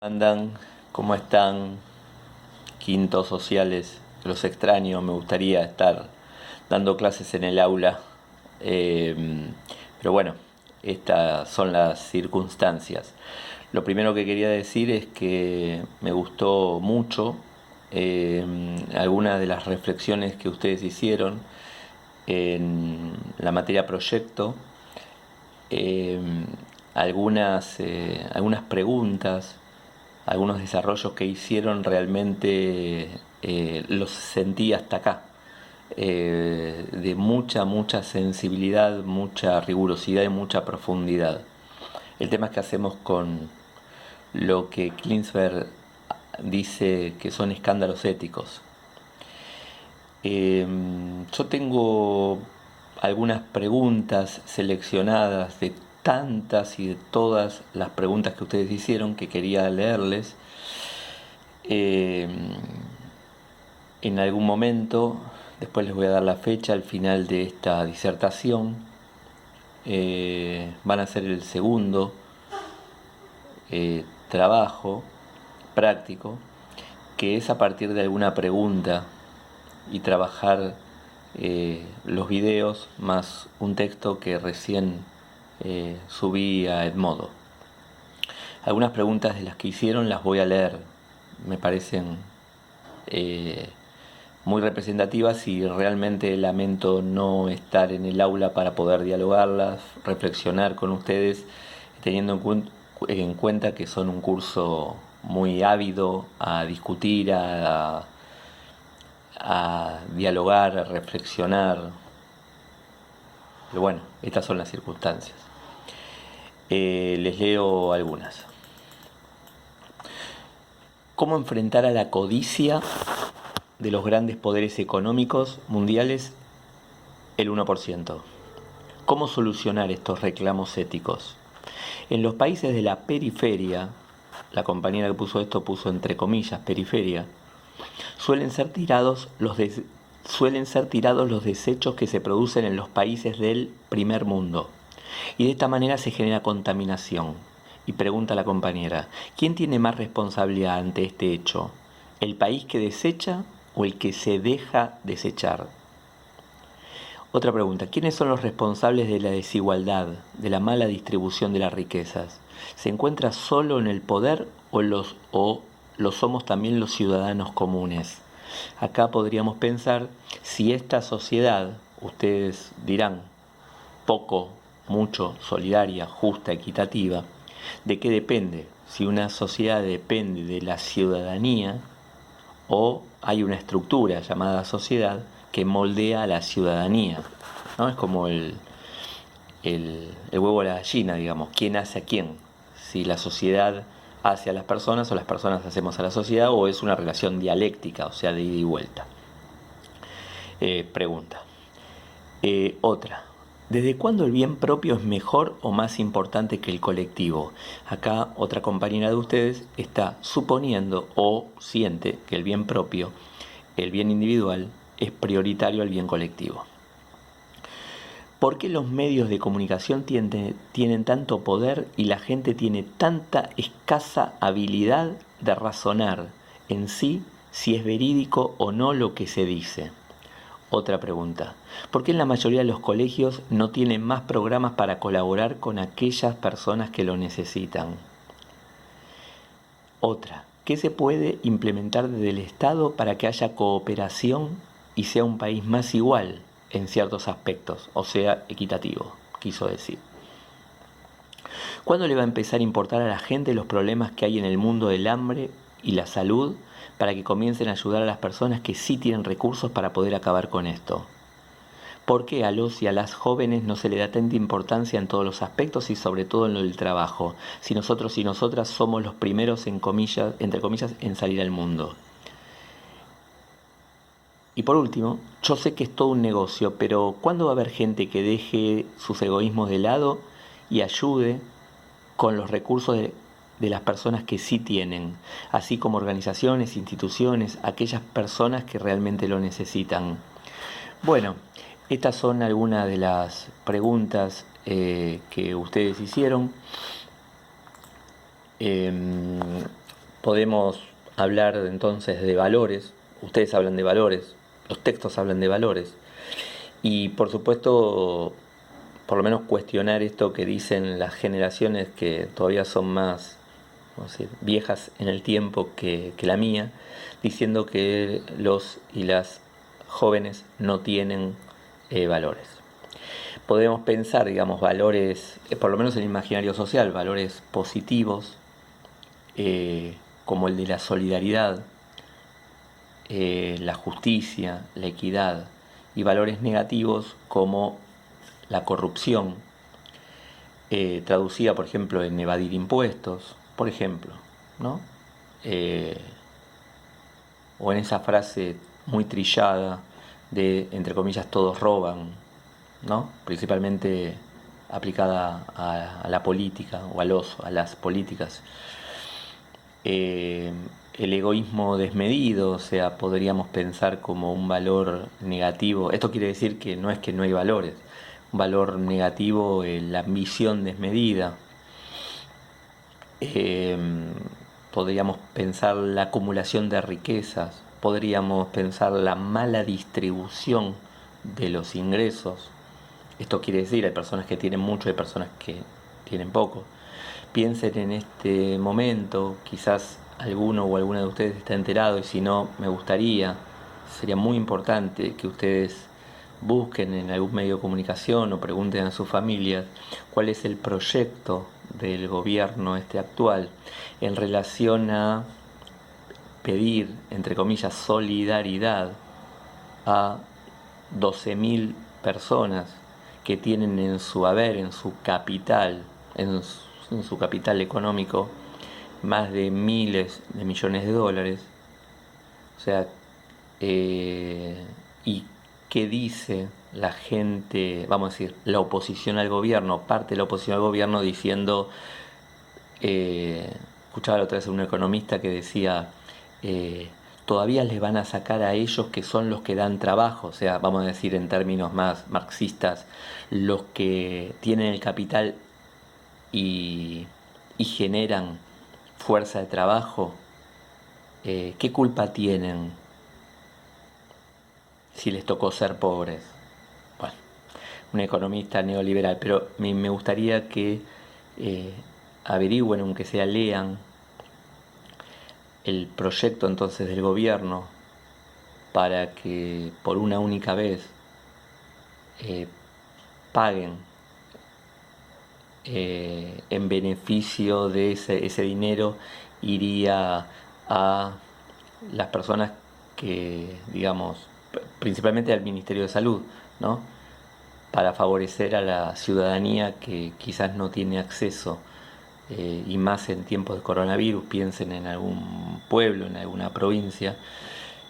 Andan, ¿cómo están? Quintos sociales, los extraño, me gustaría estar dando clases en el aula. Pero bueno, estas son las circunstancias. Lo primero que quería decir es que me gustó mucho algunas de las reflexiones que ustedes hicieron en la materia proyecto, eh, algunas preguntas, algunos desarrollos que hicieron realmente los sentí hasta acá. De mucha sensibilidad, mucha rigurosidad y mucha profundidad. El tema es que hacemos con lo que Klinsberg dice que son escándalos éticos. Yo tengo algunas preguntas seleccionadas de tantas y de todas las preguntas que ustedes hicieron que quería leerles. Eh, en algún momento, después les voy a dar la fecha al final de esta disertación, van a ser el segundo trabajo práctico, que es a partir de alguna pregunta y trabajar los videos más un texto que recién subí a Edmodo. Algunas preguntas de las que hicieron las voy a leer, me parecen muy representativas y realmente lamento no estar en el aula para poder dialogarlas, reflexionar con ustedes, teniendo en cuenta que son un curso muy ávido a discutir, a dialogar, a reflexionar. Pero bueno, estas son las circunstancias. Les leo algunas. ¿Cómo enfrentar a la codicia de los grandes poderes económicos mundiales, el 1%? ¿Cómo solucionar estos reclamos éticos? En los países de la periferia, la compañera que puso esto puso entre comillas periferia, suelen ser tirados los desechos que se producen en los países del primer mundo. Y de esta manera se genera contaminación. Y pregunta la compañera, ¿quién tiene más responsabilidad ante este hecho? ¿El país que desecha o el que se deja desechar? Otra pregunta, ¿quiénes son los responsables de la desigualdad, de la mala distribución de las riquezas? ¿Se encuentra solo en el poder o lo somos también los ciudadanos comunes? Acá podríamos pensar si esta sociedad, ustedes dirán, poco, mucho, solidaria, justa, equitativa, ¿de qué depende? Si una sociedad depende de la ciudadanía o hay una estructura llamada sociedad que moldea a la ciudadanía, ¿no? Es como el huevo o la gallina, digamos, ¿quién hace a quién? Si la sociedad hace a las personas o las personas hacemos a la sociedad, o es una relación dialéctica, o sea, de ida y vuelta. Pregunta. Otra. ¿Desde cuándo el bien propio es mejor o más importante que el colectivo? Acá otra compañera de ustedes está suponiendo o siente que el bien propio, el bien individual, es prioritario al bien colectivo. ¿Por qué los medios de comunicación tienen tanto poder y la gente tiene tanta escasa habilidad de razonar en sí si es verídico o no lo que se dice? Otra pregunta. ¿Por qué en la mayoría de los colegios no tienen más programas para colaborar con aquellas personas que lo necesitan? Otra. ¿Qué se puede implementar desde el Estado para que haya cooperación y sea un país más igual en ciertos aspectos, o sea, equitativo, quiso decir? ¿Cuándo le va a empezar a importar a la gente los problemas que hay en el mundo del hambre y la salud para que comiencen a ayudar a las personas que sí tienen recursos para poder acabar con esto? ¿Por qué a los y a las jóvenes no se le da tanta importancia en todos los aspectos y sobre todo en lo del trabajo, si nosotros y nosotras somos los primeros, entre comillas, en salir al mundo? Y por último, yo sé que es todo un negocio, pero ¿cuándo va a haber gente que deje sus egoísmos de lado y ayude con los recursos de las personas que sí tienen, así como organizaciones, instituciones, aquellas personas que realmente lo necesitan? Bueno, estas son algunas de las preguntas que ustedes hicieron. Podemos hablar entonces de valores, ustedes hablan de valores, los textos hablan de valores, y por supuesto, por lo menos cuestionar esto que dicen las generaciones que todavía son más, vamos a decir, viejas en el tiempo que la mía, diciendo que los y las jóvenes no tienen valores. Podemos pensar, digamos, valores, por lo menos en el imaginario social, valores positivos, como el de la solidaridad, la justicia, la equidad, y valores negativos como la corrupción, traducida por ejemplo en evadir impuestos, por ejemplo, ¿no? Eh, o en esa frase muy trillada de, entre comillas, todos roban, ¿no? Principalmente aplicada a la política o a las políticas. Eh, el egoísmo desmedido, o sea, podríamos pensar como un valor negativo. Esto quiere decir que no hay valores. Un valor negativo, la ambición desmedida. Eh, Podríamos pensar la acumulación de riquezas, podríamos pensar la mala distribución de los ingresos. Esto quiere decir, hay personas que tienen mucho y hay personas que tienen poco. Piensen en este momento, quizás alguno o alguna de ustedes está enterado, y si no, me gustaría, sería muy importante que ustedes busquen en algún medio de comunicación o pregunten a sus familias cuál es el proyecto del gobierno actual en relación a pedir, entre comillas, solidaridad a 12.000 personas que tienen en su haber, en su capital, en su capital económico, más de miles de millones de dólares. O sea, y qué dice la gente, vamos a decir, la oposición al gobierno, parte de la oposición al gobierno diciendo, escuchaba la otra vez a un economista que decía, todavía les van a sacar a ellos que son los que dan trabajo, o sea, vamos a decir en términos más marxistas, los que tienen el capital y, y generan fuerza de trabajo, ¿qué culpa tienen si les tocó ser pobres? Bueno, un economista neoliberal, pero me gustaría que eh, averigüen, aunque sea lean, el proyecto entonces del gobierno para que por una única vez eh, paguen en beneficio de ese dinero, iría a las personas que, digamos, principalmente al Ministerio de Salud, ¿no? Para favorecer a la ciudadanía que quizás no tiene acceso, y más en tiempos de coronavirus, piensen en algún pueblo, en alguna provincia,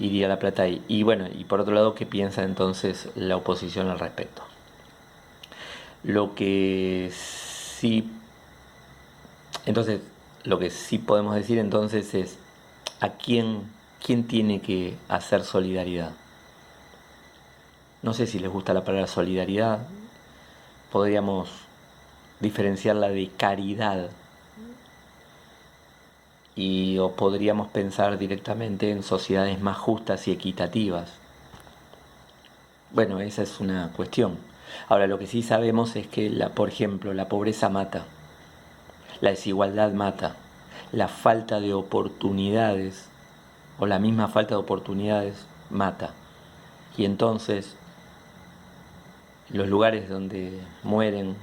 iría la plata ahí. Y bueno, y por otro lado, ¿qué piensa entonces la oposición al respecto? Lo que sí, entonces, lo que sí podemos decir entonces es a quién tiene que hacer solidaridad. No sé si les gusta la palabra solidaridad, podríamos diferenciarla de caridad, o podríamos pensar directamente en sociedades más justas y equitativas. Bueno, esa es una cuestión. Ahora, lo que sí sabemos es que, por ejemplo, la pobreza mata, la desigualdad mata, la falta de oportunidades o la misma falta de oportunidades mata. Y entonces, los lugares donde mueren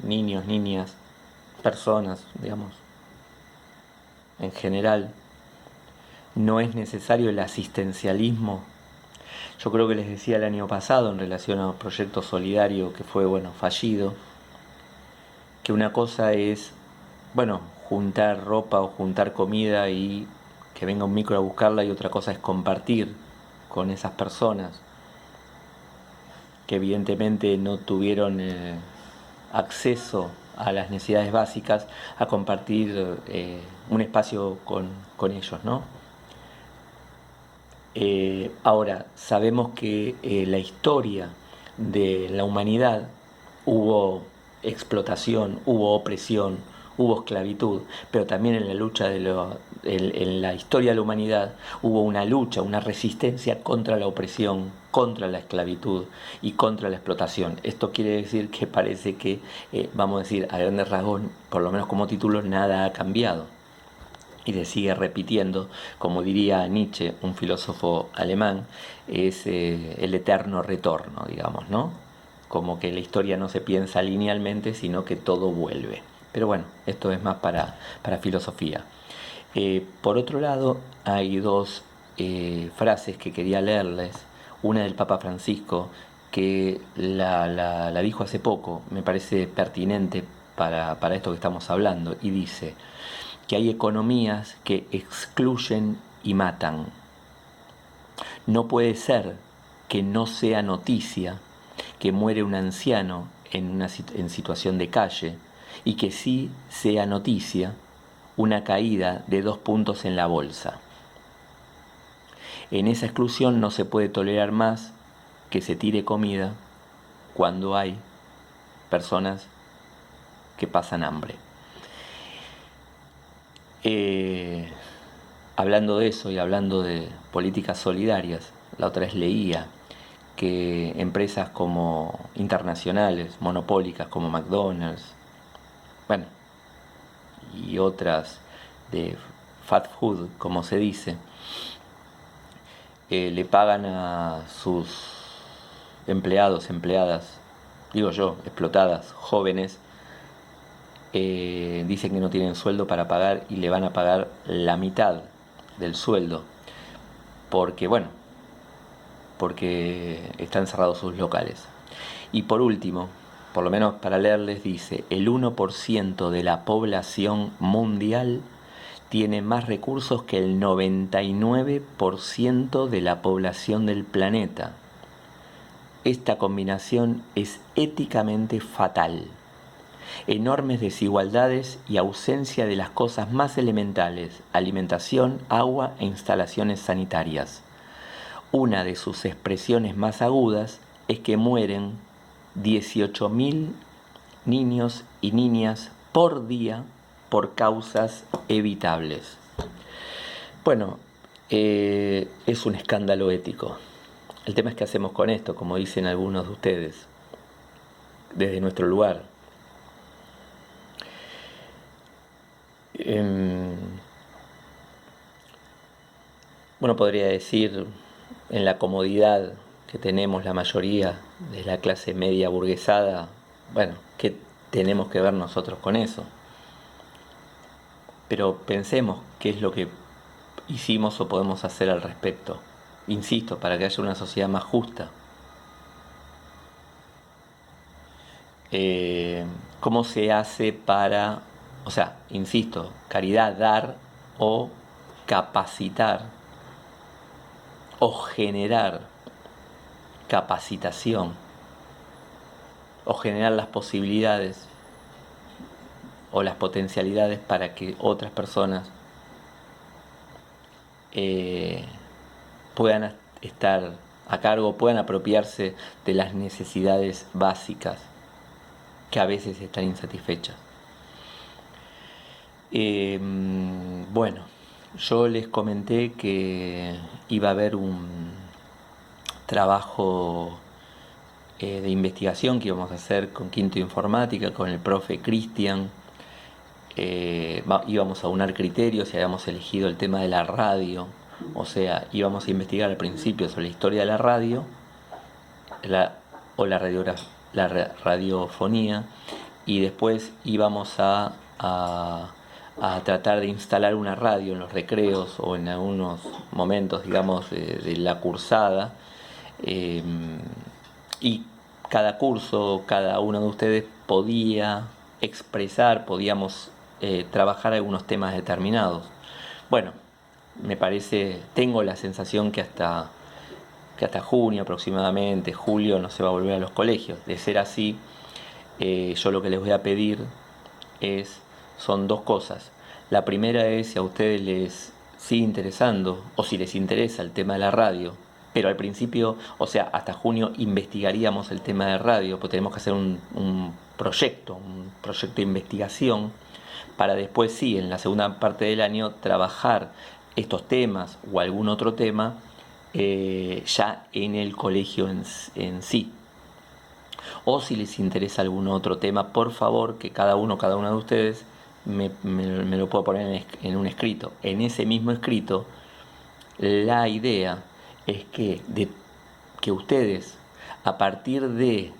niños, niñas, personas, digamos, en general, no es necesario el asistencialismo. Yo creo que les decía el año pasado en relación a un proyecto solidario que fue, bueno, fallido, que una cosa es, bueno, juntar ropa o juntar comida y que venga un micro a buscarla, y otra cosa es compartir con esas personas que evidentemente no tuvieron acceso a las necesidades básicas, a compartir un espacio con ellos, ¿no? Ahora, sabemos que la historia de la humanidad hubo explotación, hubo opresión, hubo esclavitud, pero también en la lucha en la historia de la humanidad hubo una lucha, una resistencia contra la opresión, contra la esclavitud y contra la explotación. Esto quiere decir que parece que, vamos a decir, a grandes rasgos, por lo menos como título, nada ha cambiado. Y se sigue repitiendo, como diría Nietzsche, un filósofo alemán, es el eterno retorno, digamos, ¿no? Como que la historia no se piensa linealmente, sino que todo vuelve. Pero bueno, esto es más para filosofía. Por otro lado, hay dos frases que quería leerles. Una del Papa Francisco, que la dijo hace poco, me parece pertinente para esto que estamos hablando, y dice que hay economías que excluyen y matan. No puede ser que no sea noticia que muere un anciano en situación de calle y que sí sea noticia una caída de 2 puntos en la bolsa. En esa exclusión no se puede tolerar más que se tire comida cuando hay personas que pasan hambre. Hablando de eso y hablando de políticas solidarias, la otra vez leía que empresas como internacionales, monopólicas como McDonald's, bueno, y otras de fast food, como se dice, le pagan a sus empleados, empleadas, digo yo, explotadas, jóvenes, dicen que no tienen sueldo para pagar y le van a pagar la mitad del sueldo, porque bueno, porque están cerrados sus locales. Y por último, por lo menos para leerles, dice, el 1% de la población mundial tiene más recursos que el 99% de la población del planeta. Esta combinación es éticamente fatal. Enormes desigualdades y ausencia de las cosas más elementales, alimentación, agua e instalaciones sanitarias. Una de sus expresiones más agudas es que mueren 18.000 niños y niñas por día por causas evitables. Bueno, es un escándalo ético. El tema es qué hacemos con esto, como dicen algunos de ustedes, desde nuestro lugar. Bueno, podría decir, en la comodidad que tenemos la mayoría de la clase media burguesada, bueno, ¿qué tenemos que ver nosotros con eso? Pero pensemos qué es lo que hicimos o podemos hacer al respecto. Insisto, para que haya una sociedad más justa. ¿Cómo se hace para, o sea, insisto, caridad, dar o capacitar o generar capacitación o generar las posibilidades o las potencialidades para que otras personas puedan estar a cargo, puedan apropiarse de las necesidades básicas que a veces están insatisfechas? Bueno, yo les comenté que iba a haber un trabajo de investigación que íbamos a hacer con Quinto Informática, con el profe Cristian. Íbamos a unar criterios y habíamos elegido el tema de la radio, o sea, íbamos a investigar al principio sobre la historia de la radio la radiofonía, y después íbamos a tratar de instalar una radio en los recreos o en algunos momentos, digamos, de la cursada, y cada curso, cada uno de ustedes podía expresar, podíamos trabajar algunos temas determinados. Bueno, me parece, tengo la sensación que hasta junio aproximadamente, julio, no se va a volver a los colegios. De ser así, yo lo que les voy a pedir son dos cosas. La primera es, si a ustedes les sigue interesando o si les interesa el tema de la radio, pero al principio, o sea, hasta junio investigaríamos el tema de radio, pues tenemos que hacer un proyecto de investigación para después sí, en la segunda parte del año, trabajar estos temas o algún otro tema ya en el colegio en sí. O si les interesa algún otro tema, por favor, que cada una de ustedes me lo pueda poner en un escrito. En ese mismo escrito, la idea es que ustedes, a partir de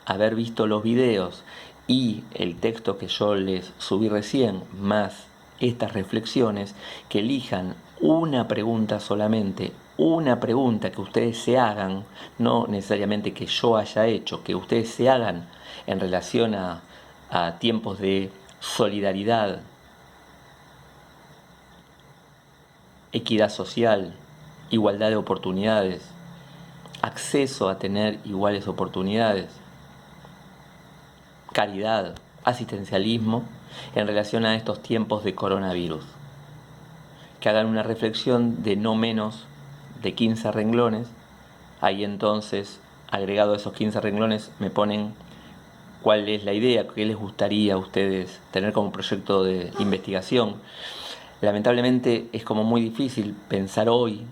haber visto los videos y el texto que yo les subí recién, más estas reflexiones, que elijan una pregunta solamente, una pregunta que ustedes se hagan, no necesariamente que yo haya hecho, que ustedes se hagan en relación a tiempos de solidaridad, equidad social, igualdad de oportunidades, acceso a tener iguales oportunidades, caridad, asistencialismo en relación a estos tiempos de coronavirus. Que hagan una reflexión de no menos de 15 renglones. Ahí entonces, agregado a esos 15 renglones, me ponen cuál es la idea, qué les gustaría a ustedes tener como proyecto de investigación. Lamentablemente es como muy difícil pensar hoy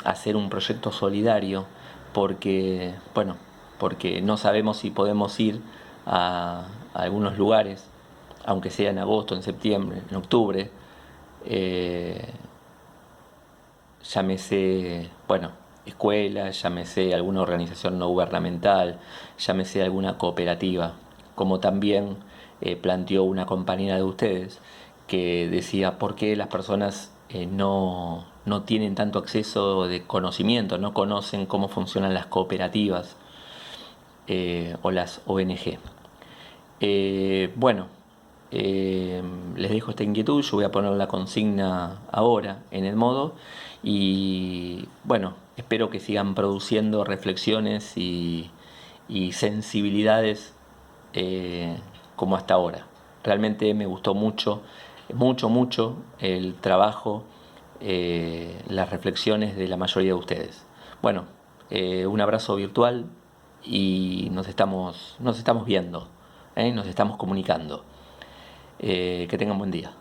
hacer un proyecto solidario porque, bueno, porque no sabemos si podemos ir a algunos lugares, aunque sea en agosto, en septiembre, en octubre, llámese, bueno, escuela, llámese alguna organización no gubernamental, llámese alguna cooperativa, como también planteó una compañera de ustedes que decía por qué las personas no tienen tanto acceso de conocimiento, no conocen cómo funcionan las cooperativas o las ONG. Bueno, les dejo esta inquietud, yo voy a poner la consigna ahora en el modo y bueno, espero que sigan produciendo reflexiones y sensibilidades como hasta ahora. Realmente me gustó mucho, mucho el trabajo, las reflexiones de la mayoría de ustedes. Bueno, un abrazo virtual y nos estamos viendo, nos estamos comunicando. Que tengan buen día.